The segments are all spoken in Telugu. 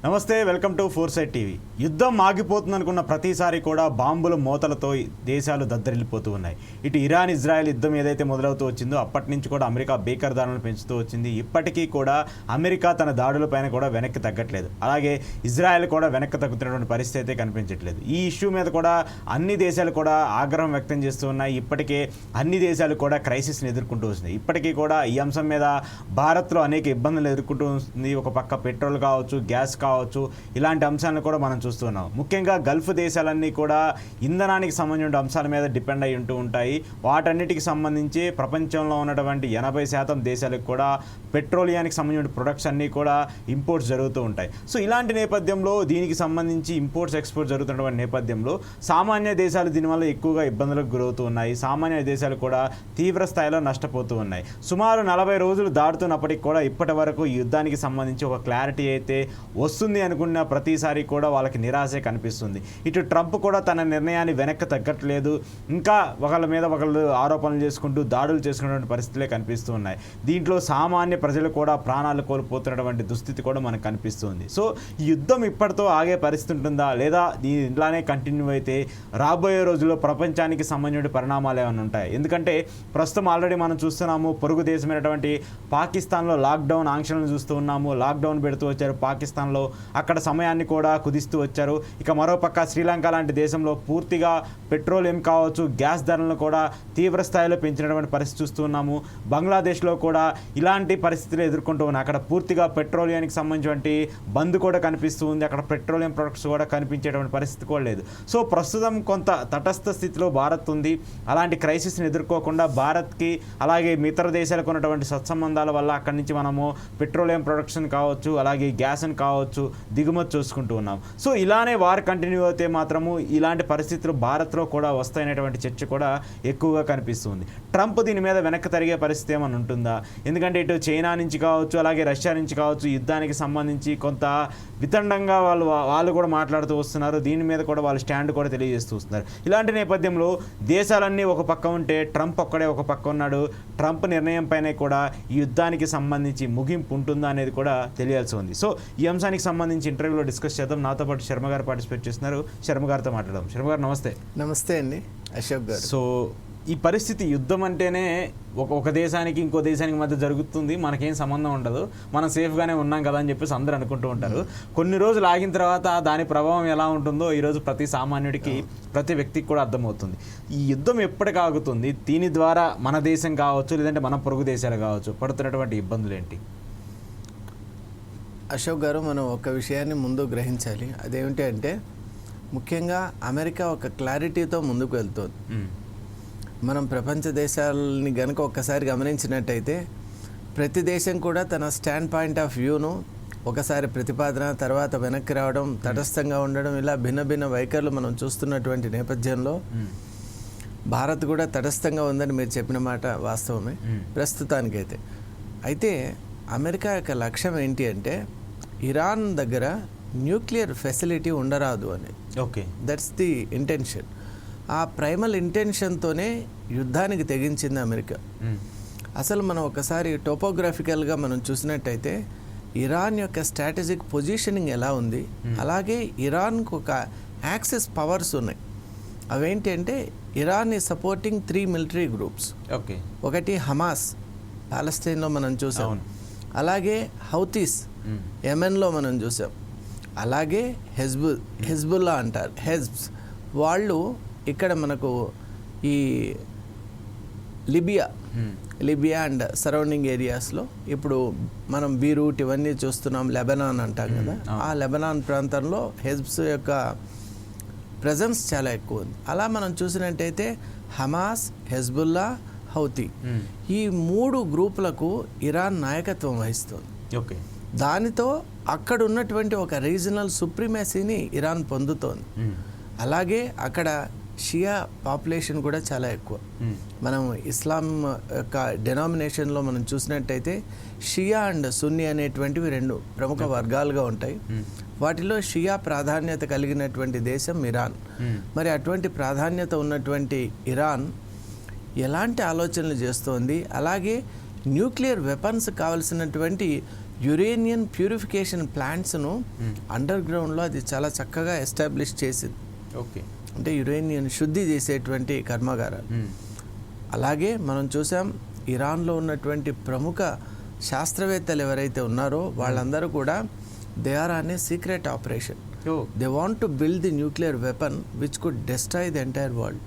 నమస్తే, వెల్కమ్ టు ఫోర్సైట్ టీవీ. యుద్ధం ఆగిపోతుందనుకున్న ప్రతిసారి కూడా బాంబుల మోతలతో దేశాలు దద్దరిల్లిపోతూ ఉన్నాయి. ఇటు ఇరాన్ ఇజ్రాయెల్ యుద్ధం ఏదైతే మొదలవుతూ వచ్చిందో అప్పటి నుంచి కూడా అమెరికా బేకర్ దాడులను పెంచుతూ వచ్చింది. ఇప్పటికీ కూడా అమెరికా తన దాడులపైన కూడా వెనక్కి తగ్గట్లేదు. అలాగే ఇజ్రాయెల్ కూడా వెనక్కి తగ్గుతున్నటువంటి పరిస్థితి అయితే కనిపించట్లేదు. ఈ ఇష్యూ మీద కూడా అన్ని దేశాలు కూడా ఆగ్రహం వ్యక్తం చేస్తూ ఉన్నాయి. ఇప్పటికే అన్ని దేశాలు కూడా క్రైసిస్ని ఎదుర్కొంటూ వస్తున్నాయి. ఇప్పటికీ కూడా ఈ అంశం మీద భారత్లో అనేక ఇబ్బందులు ఎదుర్కొంటూ వస్తుంది. ఒక పక్క పెట్రోల్ కావచ్చు, గ్యాస్ కావచ్చు, ఇలాంటి అంశాలను కూడా మనం చూస్తున్నాం. ముఖ్యంగా గల్ఫ్ దేశాలన్నీ కూడా ఇంధనానికి సంబంధించిన అంశాల మీద డిపెండ్ అయి ఉంటూ ఉంటాయి. వాటన్నిటికి సంబంధించి ప్రపంచంలో ఉన్నటువంటి 80% దేశాలకు కూడా పెట్రోలియానికి సంబంధించిన ప్రొడక్ట్స్ అన్నీ కూడా ఇంపోర్ట్స్ జరుగుతూ ఉంటాయి. సో ఇలాంటి నేపథ్యంలో దీనికి సంబంధించి ఇంపోర్ట్స్ ఎక్స్పోర్ట్స్ జరుగుతున్నటువంటి నేపథ్యంలో సామాన్య దేశాలు దీనివల్ల ఎక్కువగా ఇబ్బందులకు గురవుతూ ఉన్నాయి. సామాన్య దేశాలు కూడా తీవ్ర స్థాయిలో నష్టపోతూ ఉన్నాయి. సుమారు 40 రోజులు దాటుతున్నప్పటికీ కూడా ఇప్పటి వరకు ఈ యుద్ధానికి సంబంధించి ఒక క్లారిటీ అయితే వస్తుంది అనుకున్న ప్రతిసారి కూడా వాళ్ళకి నిరాశే కనిపిస్తుంది. ఇటు ట్రంప్ కూడా తన నిర్ణయాన్ని వెనక్కి తగ్గట్లేదు. ఇంకా ఒకళ్ళ మీద ఒకళ్ళు ఆరోపణలు చేసుకుంటూ దాడులు చేసుకున్నటువంటి పరిస్థితులే కనిపిస్తూ ఉన్నాయి. దీంట్లో సామాన్య ప్రజలు కూడా ప్రాణాలు కోల్పోతున్నటువంటి దుస్థితి కూడా మనకు కనిపిస్తుంది. సో ఈ యుద్ధం ఇప్పటితో ఆగే పరిస్థితి ఉంటుందా, లేదా ఇలానే కంటిన్యూ అయితే రాబోయే రోజుల్లో ప్రపంచానికి సంబంధించిన పరిణామాలు ఏమైనా ఉంటాయి? ఎందుకంటే ప్రస్తుతం ఆల్రెడీ మనం చూస్తున్నాము, పొరుగు దేశమైనటువంటి పాకిస్తాన్లో లాక్డౌన్ ఆంక్షలను చూస్తూ ఉన్నాము. లాక్డౌన్ పెడుతూ వచ్చారు పాకిస్తాన్లో, అక్కడ సమయాన్ని కూడా కుదిస్తూ వచ్చారు. ఇక మరోపక్క శ్రీలంక లాంటి దేశంలో పూర్తిగా పెట్రోలియం కావచ్చు, గ్యాస్ ధరలను కూడా తీవ్ర స్థాయిలో పెంచినటువంటి పరిస్థితి చూస్తూ ఉన్నాము. బంగ్లాదేశ్లో కూడా ఇలాంటి పరిస్థితులు ఎదుర్కొంటూ ఉన్నాయి. అక్కడ పూర్తిగా పెట్రోలియానికి సంబంధించినటువంటి బంద్ కూడా కనిపిస్తూ ఉంది. అక్కడ పెట్రోలియం ప్రొడక్ట్స్ కూడా కనిపించేటువంటి పరిస్థితి కూడా లేదు. సో ప్రస్తుతం కొంత తటస్థ స్థితిలో భారత్ ఉంది. అలాంటి క్రైసిస్ని ఎదుర్కోకుండా భారత్కి అలాగే ఇతర దేశాలకు ఉన్నటువంటి సత్సంబంధాల వల్ల అక్కడి నుంచి మనము పెట్రోలియం ప్రొడక్షన్ కావచ్చు, అలాగే గ్యాస్ని కావచ్చు దిగుమతి చూసుకుంటూ ఉన్నాం. సో ఇలానే వార్ కంటిన్యూ అయితే మాత్రము ఇలాంటి పరిస్థితులు భారత్లో కూడా వస్తాయనేటువంటి చర్చ కూడా ఎక్కువగా కనిపిస్తుంది. ట్రంప్ దీని మీద వెనక్కి తరిగే పరిస్థితి ఏమైనా ఉంటుందా? ఎందుకంటే ఇటు చైనా నుంచి కావచ్చు, అలాగే రష్యా నుంచి కావచ్చు, యుద్ధానికి సంబంధించి కొంత వితండంగా వాళ్ళు కూడా మాట్లాడుతూ వస్తున్నారు. దీని మీద కూడా వాళ్ళ స్టాండ్ కూడా తెలియజేస్తూ వస్తున్నారు. ఇలాంటి నేపథ్యంలో దేశాలన్నీ ఒక పక్క ఉంటే ట్రంప్ ఒక్కడే ఒక పక్క ఉన్నాడు. ట్రంప్ నిర్ణయం పైన కూడా ఈ యుద్ధానికి సంబంధించి ముగింపు ఉంటుందా అనేది కూడా తెలియాల్సి ఉంది. సో ఈ అంశానికి సంబంధించి ఇంటర్వ్యూలో డిస్కస్ చేద్దాం. నాతో పాటు శర్మ గారు పార్టిసిపేట్ చేస్తున్నారు. శర్మ గారితో మాట్లాడదాం. శర్మ గారు నమస్తే. నమస్తే అండి అశోక్ గారు. సో ఈ పరిస్థితి, యుద్ధం అంటేనే ఒక దేశానికి ఇంకో దేశానికి మధ్య జరుగుతుంది, మనకేం సంబంధం ఉండదు, మనం సేఫ్గానే ఉన్నాం కదా అని చెప్పేసి అందరూ అనుకుంటూ ఉంటారు. కొన్ని రోజులు ఆగిన తర్వాత దాని ప్రభావం ఎలా ఉంటుందో ఈరోజు ప్రతి సామాన్యుడికి, ప్రతి వ్యక్తికి కూడా అర్థమవుతుంది. ఈ యుద్ధం ఎప్పటికి ఆగుతుంది? దీని ద్వారా మన దేశం కావచ్చు, లేదంటే మన పొరుగు దేశాలు కావచ్చు, పడుతున్నటువంటి ఇబ్బందులు ఏంటి? అశోక్ గారు, మనం ఒక విషయాన్ని ముందు గ్రహించాలి. అదేమిటి అంటే, ముఖ్యంగా అమెరికా ఒక క్లారిటీతో ముందుకు వెళ్తుంది. మనం ప్రపంచ దేశాలని గనుక ఒక్కసారి గమనించినట్టయితే ప్రతి దేశం కూడా తన స్టాండ్ పాయింట్ ఆఫ్ వ్యూను ఒకసారి ప్రతిపాదన, తర్వాత వెనక్కి రావడం, తటస్థంగా ఉండడం, ఇలా భిన్న భిన్న వైఖరులు మనం చూస్తున్నటువంటి నేపథ్యంలో భారత్ కూడా తటస్థంగా ఉందని మీరు చెప్పిన మాట వాస్తవమే ప్రస్తుతానికైతే. అయితే అమెరికా యొక్క లక్ష్యం ఏంటి అంటే, ఇరాన్ దగ్గర న్యూక్లియర్ ఫెసిలిటీ ఉండరాదు అని. Okay, that's the intention. ఆ ప్రైమల్ ఇంటెన్షన్తోనే యుద్ధానికి తెగించింది అమెరికా. అసలు మనం ఒకసారి టోపోగ్రాఫికల్గా మనం చూసినట్టయితే ఇరాన్ యొక్క స్ట్రాటజిక్ పొజిషనింగ్ ఎలా ఉంది, అలాగే ఇరాన్కు ఒక యాక్సెస్ పవర్స్ ఉన్నాయి. అవేంటి అంటే, ఇరాన్ ఈ సపోర్టింగ్ 3 మిలిటరీ గ్రూప్స్. ఓకే, ఒకటి హమాస్, పాలస్తీన్లో మనం చూసాం. అలాగే హౌతీస్, యెమెన్లో మనం చూసాం. అలాగే హెజ్బుల్లా అంటారు, హెజ్బ్స్, వాళ్ళు ఇక్కడ మనకు ఈ లిబియా అండ్ సరౌండింగ్ ఏరియాస్లో ఇప్పుడు మనం బీరూట్ ఇవన్నీ చూస్తున్నాం. లెబనాన్ అంటాం కదా, ఆ లెబనాన్ ప్రాంతంలో హెజ్బ్స్ యొక్క ప్రజెన్స్ చాలా ఎక్కువ ఉంది. అలా మనం చూసినట్టయితే హమాస్, హెజ్బుల్లా, హౌతీ, ఈ 3 గ్రూపులకు ఇరాన్ నాయకత్వం వహిస్తుంది. ఓకే, దానితో అక్కడ ఉన్నటువంటి ఒక రీజనల్ సుప్రీమసీని ఇరాన్ పొందుతోంది. అలాగే అక్కడ షియా పాపులేషన్ కూడా చాలా ఎక్కువ. మనం ఇస్లాం యొక్క డెనామినేషన్లో మనం చూసినట్టయితే షియా అండ్ సున్నీ అనేటువంటివి 2 ప్రముఖ వర్గాలుగా ఉంటాయి. వాటిలో షియా ప్రాధాన్యత కలిగినటువంటి దేశం ఇరాన్. మరి అటువంటి ప్రాధాన్యత ఉన్నటువంటి ఇరాన్ ఎలాంటి ఆలోచనలు చేస్తోంది, అలాగే న్యూక్లియర్ వెపన్స్ కావాల్సినటువంటి యురేనియం ప్యూరిఫికేషన్ ప్లాంట్స్ను అండర్ గ్రౌండ్లో అది చాలా చక్కగా ఎస్టాబ్లిష్ చేసింది. ఓకే, అంటే యురేనియం శుద్ధి చేసేటువంటి కర్మాగారాలు. అలాగే మనం చూసాం ఇరాన్లో ఉన్నటువంటి ప్రముఖ శాస్త్రవేత్తలు ఎవరైతే ఉన్నారో వాళ్ళందరూ కూడా they are on a secret operation. They want to build the nuclear weapon which could destroy the entire world.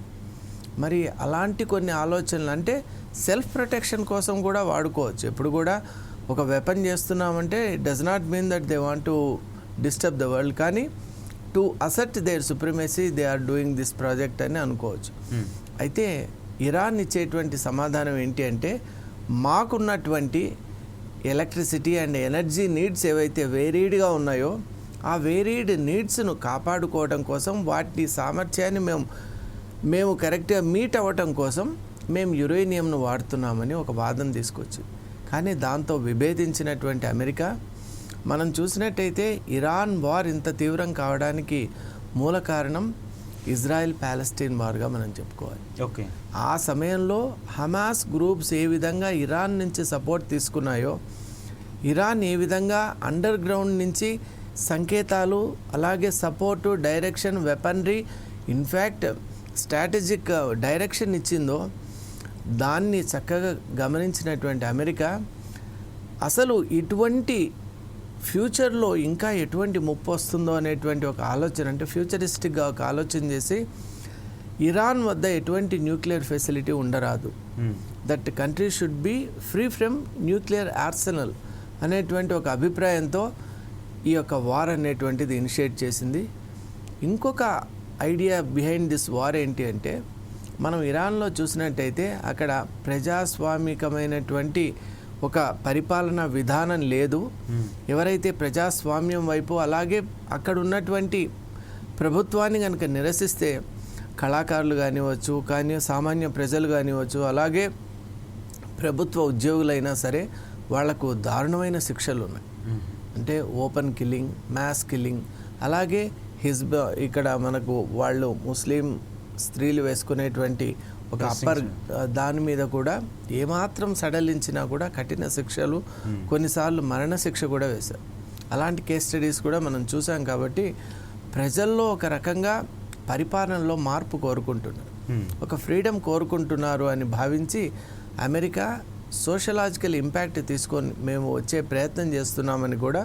మరి అలాంటి కొన్ని ఆలోచనలు అంటే సెల్ఫ్ ప్రొటెక్షన్ కోసం కూడా వాడుకోవచ్చు. ఎప్పుడు కూడా ఒక వెపన్ చేస్తున్నామంటే it does not mean that they want to disturb the world, కానీ to assert their supremacy they are doing this project అని అనుకోవచ్చు. అయితే ఇరాన్ ఇచ్చేటువంటి సమాధానం ఏంటి అంటే, మాకున్నటువంటి ఎలక్ట్రిసిటీ అండ్ ఎనర్జీ నీడ్స్ ఏవైతే వేరీడ్గా ఉన్నాయో ఆ వేరీడ్ నీడ్స్ను కాపాడుకోవడం కోసం, వాటి సామర్థ్యాన్ని మేము కరెక్ట్గా మీట్ అవ్వటం కోసం మేము యురేనియంను వాడుతున్నామని ఒక వాదన తీసుకొచ్చింది. కానీ దాంతో విభేదించినటువంటి అమెరికా, మనం చూసినట్టయితే ఇరాన్ వార్ ఇంత తీవ్రం కావడానికి మూల కారణం ఇజ్రాయెల్ ప్యాలెస్టైన్ వార్గా మనం చెప్పుకోవాలి. ఓకే, ఆ సమయంలో హమాస్ గ్రూప్స్ ఏ విధంగా ఇరాన్ నుంచి సపోర్ట్ తీసుకున్నాయో, ఇరాన్ ఏ విధంగా అండర్ గ్రౌండ్ నుంచి సంకేతాలు, అలాగే support, direction, weaponry, in fact strategic direction ఇచ్చిందో దాన్ని చక్కగా గమనించినటువంటి అమెరికా అసలు ఇటువంటి ఫ్యూచర్లో ఇంకా ఎటువంటి ముప్పు వస్తుందో అనేటువంటి ఒక ఆలోచన, అంటే ఫ్యూచరిస్టిక్గా ఒక ఆలోచన చేసి ఇరాన్ వద్ద ఎటువంటి న్యూక్లియర్ ఫెసిలిటీ ఉండరాదు, that country should be free from nuclear Arsenal అనేటువంటి ఒక అభిప్రాయంతో ఈ యొక్క వార్ అనేటువంటిది ఇనిషియేట్ చేసింది. ఇంకొక ఐడియా బిహైండ్ దిస్ వార్ ఏంటి అంటే, మనం ఇరాన్లో చూసినట్టయితే అక్కడ ప్రజాస్వామికమైనటువంటి ఒక పరిపాలనా విధానం లేదు. ఎవరైతే ప్రజాస్వామ్యం వైపు, అలాగే అక్కడ ఉన్నటువంటి ప్రభుత్వాన్ని కనుక నిరసిస్తే కళాకారులు కానివచ్చు, కానీ సామాన్య ప్రజలు కానివచ్చు, అలాగే ప్రభుత్వ ఉద్యోగులైనా సరే వాళ్లకు దారుణమైన శిక్షలు ఉన్నాయి. అంటే ఓపెన్ కిల్లింగ్, మ్యాస్ కిల్లింగ్, అలాగే ఇక్కడ మనకు వాళ్ళు ముస్లిం స్త్రీలు వేసుకునేటువంటి ఒక అప్పర్ దాని మీద కూడా ఏమాత్రం సడలించినా కూడా కఠిన శిక్షలు, కొన్నిసార్లు మరణశిక్ష కూడా వేశారు. అలాంటి కేస్ స్టడీస్ కూడా మనం చూసాం. కాబట్టి ప్రజల్లో ఒక రకంగా పరిపాలనలో మార్పు కోరుకుంటున్నారు, ఒక ఫ్రీడమ్ కోరుకుంటున్నారు అని భావించి అమెరికా సోషలాజికల్ ఇంపాక్ట్ తీసుకొని మేము వచ్చే ప్రయత్నం చేస్తున్నామని కూడా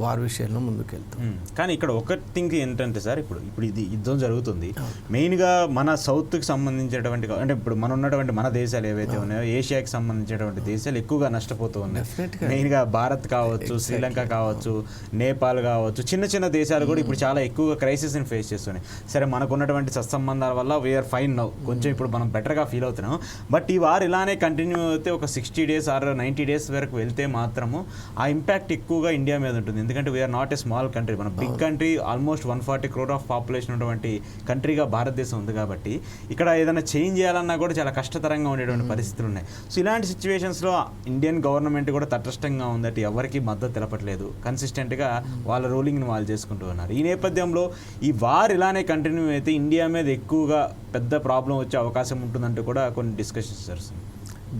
వారి విషయంలో ముందుకెళ్తాం. కానీ ఇక్కడ ఒక థింగ్ ఏంటంటే సార్, ఇప్పుడు ఇది యుద్ధం జరుగుతుంది, మెయిన్గా మన సౌత్కి సంబంధించినటువంటి, అంటే ఇప్పుడు మన ఉన్నటువంటి మన దేశాలు ఏవైతే ఉన్నాయో ఏషియాకి సంబంధించినటువంటి దేశాలు ఎక్కువగా నష్టపోతూ ఉన్నాయి. మెయిన్గా భారత్ కావచ్చు, శ్రీలంక కావచ్చు, నేపాల్ కావచ్చు, చిన్న చిన్న దేశాలు కూడా ఇప్పుడు చాలా ఎక్కువగా క్రైసిస్ని ఫేస్ చేస్తున్నాయి. సరే, మనకు ఉన్నటువంటి సత్సంబంధాల వల్ల వీఆర్ ఫైన్ నౌ, కొంచెం ఇప్పుడు మనం బెటర్గా ఫీల్ అవుతున్నాం. బట్ ఈ వార్ ఇలానే కంటిన్యూ అయితే ఒక 60 days ఆర్ 90 days వరకు వెళ్తే మాత్రము ఆ ఇంపాక్ట్ ఎక్కువగా ఇండియా మీద ఉంటుంది. ఎందుకంటే we are not a small country, మన big country, almost 140 crore of population ఉన్నటువంటి కంట్రీగా భారతదేశం ఉంది. కాబట్టి ఇక్కడ ఏదైనా చేంజ్ చేయాలన్నా కూడా చాలా కష్టతరంగా ఉండేటువంటి పరిస్థితులు ఉన్నాయి. సో ఇలాంటి సిచ్యువేషన్స్లో ఇండియన్ గవర్నమెంట్ కూడా తటస్థంగా ఉందట, ఎవరికి మద్దతు తెలపట్లేదు, కన్సిస్టెంట్గా వాళ్ళ రూలింగ్ని వాళ్ళు చేసుకుంటూ ఉన్నారు. ఈ నేపథ్యంలో ఈ వార్ ఇలానే కంటిన్యూ అయితే ఇండియా మీద ఎక్కువగా పెద్ద ప్రాబ్లం వచ్చే అవకాశం ఉంటుందంటూ కూడా కొన్ని డిస్కషన్స్ జరుగుతుంది.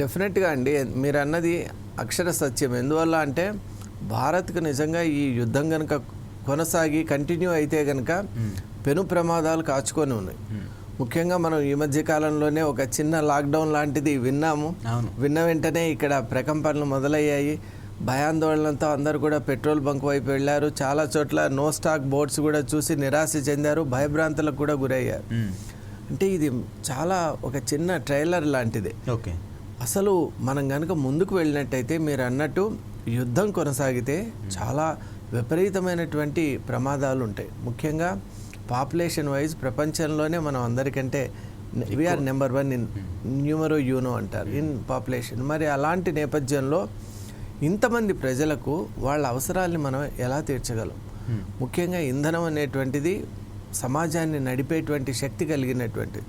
డెఫినెట్గా అండి, మీరు అన్నది అక్షర సత్యం. ఎందువల్ల అంటే భారత్కు నిజంగా ఈ యుద్ధం కనుక కొనసాగి కంటిన్యూ అయితే కనుక పెను ప్రమాదాలు కాచుకొని ఉన్నాయి. ముఖ్యంగా మనం ఈ మధ్య కాలంలోనే ఒక చిన్న లాక్డౌన్ లాంటిది విన్నాము. విన్న వెంటనే ఇక్కడ ప్రకంపనలు మొదలయ్యాయి. భయాందోళనతో అందరూ కూడా పెట్రోల్ బంక్ వైపు వెళ్ళారు. చాలా చోట్ల నో స్టాక్ బోర్డ్స్ కూడా చూసి నిరాశ చెందారు, భయభ్రాంతులకు కూడా గురయ్యారు. అంటే ఇది చాలా ఒక చిన్న ట్రైలర్ లాంటిదే. ఓకే, అసలు మనం కనుక ముందుకు వెళ్ళినట్టయితే మీరు అన్నట్టు యుద్ధం కొనసాగితే చాలా విపరీతమైనటువంటి ప్రమాదాలు ఉంటాయి. ముఖ్యంగా పాపులేషన్ వైజ్ ప్రపంచంలోనే మనం అందరికంటే we're number 1 in numero uno అంటారు, ఇన్ పాపులేషన్. మరి అలాంటి నేపథ్యంలో ఇంతమంది ప్రజలకు వాళ్ళ అవసరాల్ని మనం ఎలా తీర్చగలం? ముఖ్యంగా ఇంధనం అనేటువంటిది సమాజాన్ని నడిపేటువంటి శక్తి కలిగినటువంటి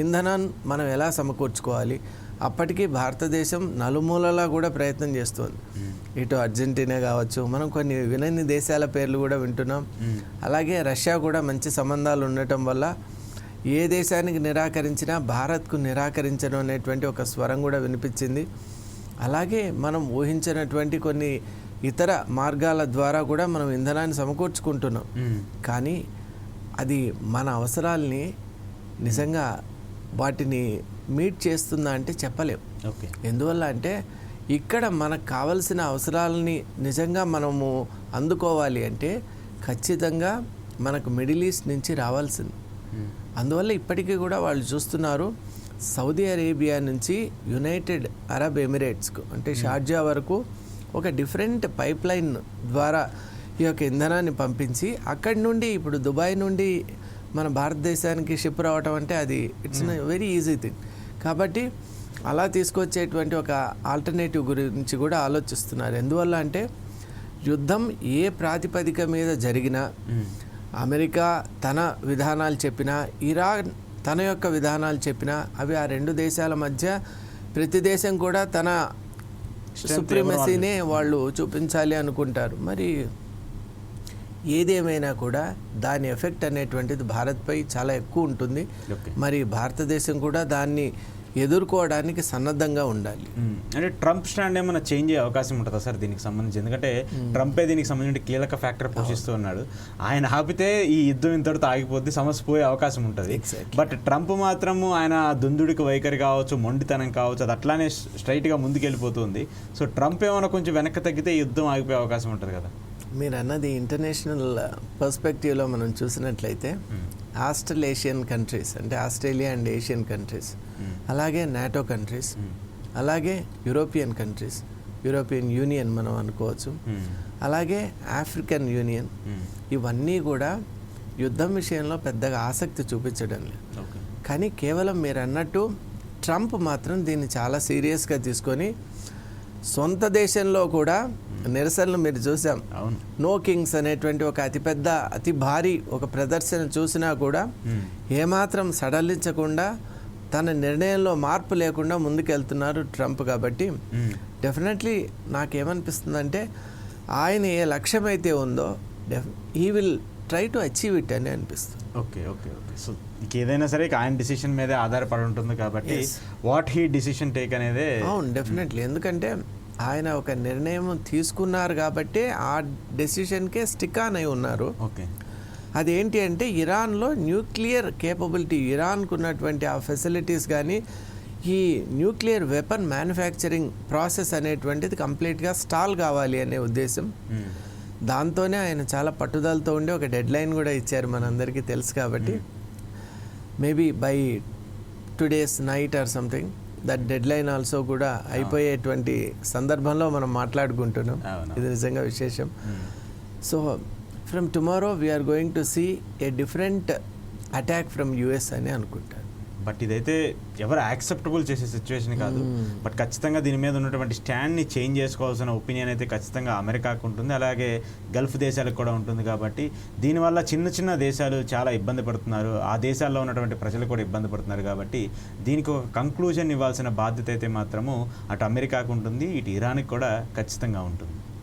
ఇంధనం మనం ఎలా సమకూర్చుకోవాలి? అప్పటికీ భారతదేశం నలుమూలలా కూడా ప్రయత్నం చేస్తుంది. ఇటు అర్జెంటీనా కావచ్చు, మనం కొన్ని వినని దేశాల పేర్లు కూడా వింటున్నాం. అలాగే రష్యా కూడా మంచి సంబంధాలు ఉండటం వల్ల ఏ దేశానికి నిరాకరించినా భారత్కు నిరాకరించడం అనేటువంటి ఒక స్వరం కూడా వినిపించింది. అలాగే మనం ఊహించినటువంటి కొన్ని ఇతర మార్గాల ద్వారా కూడా మనం ఇంధనాన్ని సమకూర్చుకుంటున్నాం. కానీ అది మన అవసరాల్ని నిజంగా వాటిని మీట్ చేస్తుందా అంటే చెప్పలేం. ఓకే. ఎందువల్ల అంటే ఇక్కడ మనకు కావలసిన అవసరాలని నిజంగా మనము అందుకోవాలి అంటే ఖచ్చితంగా మనకు మిడిల్ ఈస్ట్ నుంచి రావాల్సింది. అందువల్ల ఇప్పటికీ కూడా వాళ్ళు చూస్తున్నారు సౌదీ అరేబియా నుంచి యునైటెడ్ అరబ్ ఎమిరేట్స్కు అంటే షార్జా వరకు ఒక డిఫరెంట్ పైప్ లైన్ ద్వారా ఈ యొక్క ఇంధనాన్ని పంపించి అక్కడి నుండి ఇప్పుడు దుబాయ్ నుండి మన భారతదేశానికి షిప్ రావటం అంటే అది ఇట్స్ వెరీ ఈజీ థింగ్. కాబట్టి అలా తీసుకొచ్చేటువంటి ఒక ఆల్టర్నేటివ్ గురించి కూడా ఆలోచిస్తున్నారు. ఎందువల్ల అంటే యుద్ధం ఏ ప్రాతిపదిక మీద జరిగినా, అమెరికా తన విధానాలు చెప్పినా, ఇరాన్ తన యొక్క విధానాలు చెప్పినా అవి ఆ రెండు దేశాల మధ్య ప్రతి దేశం కూడా తన సుప్రీమసీనే వాళ్ళు చూపించాలి అనుకుంటారు. మరి ఏదేమైనా కూడా దాని ఎఫెక్ట్ అనేటువంటిది భారత్పై చాలా ఎక్కువ ఉంటుంది. మరి భారతదేశం కూడా దాన్ని ఎదుర్కోవడానికి సన్నద్ధంగా ఉండాలి. అంటే ట్రంప్ స్టాండ్ ఏమైనా చేంజ్ అయ్యే అవకాశం ఉంటుందా సార్ దీనికి సంబంధించి? ఎందుకంటే ట్రంపే దీనికి సంబంధించి కీలక ఫ్యాక్టర్ పోషిస్తూ ఉన్నాడు. ఆయన ఆపితే ఈ యుద్ధం ఇంతటితో ఆగిపోద్ది, సమస్య పోయే అవకాశం ఉంటుంది. బట్ ట్రంప్ మాత్రము ఆయన దుందుడికి వైఖరి కావచ్చు, మొండితనం కావచ్చు, అది అట్లానే స్ట్రైట్గా ముందుకెళ్ళిపోతుంది. సో ట్రంప్ ఏమైనా కొంచెం వెనక్కి తగ్గితే ఈ యుద్ధం ఆగిపోయే అవకాశం ఉంటుంది కదా? మీరు అన్నది ఇంటర్నేషనల్ పర్స్పెక్టివ్లో మనం చూసినట్లయితే ఆస్ట్రలేషియన్ కంట్రీస్ అంటే ఆస్ట్రేలియా అండ్ ఏషియన్ కంట్రీస్, అలాగే నాటో కంట్రీస్, అలాగే యూరోపియన్ కంట్రీస్, యూరోపియన్ యూనియన్ మనం అనుకోవచ్చు, అలాగే ఆఫ్రికన్ యూనియన్, ఇవన్నీ కూడా యుద్ధం విషయంలో పెద్దగా ఆసక్తి చూపించడం లేదు. కానీ కేవలం మీరు అన్నట్టు ట్రంప్ మాత్రం దీన్ని చాలా సీరియస్గా తీసుకొని సొంత దేశంలో కూడా నిరసనలు మీరు చూసాం. నో కింగ్స్ అనేటువంటి ఒక అతిపెద్ద అతి భారీ ఒక ప్రదర్శన చూసినా కూడా ఏమాత్రం సడలించకుండా తన నిర్ణయంలో మార్పు లేకుండా ముందుకెళ్తున్నారు ట్రంప్. కాబట్టి డెఫినెట్లీ నాకేమనిపిస్తుందంటే ఆయన ఏ లక్ష్యం అయితే ఉందో he will try to achieve it అని అనిపిస్తుంది. Okay okay okay. సో ఏదైనా సరే ఆయన డిసిషన్ మీదే ఆధారపడి ఉంటుంది కాబట్టి వాట్ హీ డిసిషన్ టేక్ అనేది. అవును, డెఫినెట్లీ. ఎందుకంటే ఆయన ఒక నిర్ణయం తీసుకున్నారు కాబట్టి ఆ డెసిషన్కే స్టిక్ ఆన్ అయి ఉన్నారు. ఓకే. అదేంటి అంటే ఇరాన్లో న్యూక్లియర్ కేపబిలిటీ, ఇరాన్కు ఉన్నటువంటి ఆ ఫెసిలిటీస్ కానీ ఈ న్యూక్లియర్ వెపన్ మ్యానుఫ్యాక్చరింగ్ ప్రాసెస్ అనేటువంటిది కంప్లీట్గా స్టాల్ కావాలి అనే ఉద్దేశం. దాంతోనే ఆయన చాలా పట్టుదలతో ఉండి ఒక డెడ్ లైన్ కూడా ఇచ్చారు, మనందరికీ తెలుసు. కాబట్టి maybe by today's night or something that deadline also కూడా అయిపోయేటువంటి సందర్భంలో మనం మాట్లాడుకుంటున్నాం. ఇది నిజంగా విశేషం. So from tomorrow we're going to see a different attack from US అని అనుకుంటాను. బట్ ఇదైతే ఎవరు యాక్సెప్టబుల్ చేసే సిచ్యువేషన్ కాదు. బట్ ఖచ్చితంగా దీని మీద ఉన్నటువంటి స్టాండ్ని చేంజ్ చేసుకోవాల్సిన ఒపీనియన్ అయితే ఖచ్చితంగా అమెరికాకు ఉంటుంది, అలాగే గల్ఫ్ దేశాలకు కూడా ఉంటుంది. కాబట్టి దీనివల్ల చిన్న చిన్న దేశాలు చాలా ఇబ్బంది పడుతున్నారు, ఆ దేశాల్లో ఉన్నటువంటి ప్రజలు కూడా ఇబ్బంది పడుతున్నారు. కాబట్టి దీనికి ఒక కంక్లూజన్ ఇవ్వాల్సిన బాధ్యత అయితే మాత్రము అటు అమెరికాకు ఉంటుంది, ఇటు ఇరాన్కి కూడా ఖచ్చితంగా ఉంటుంది.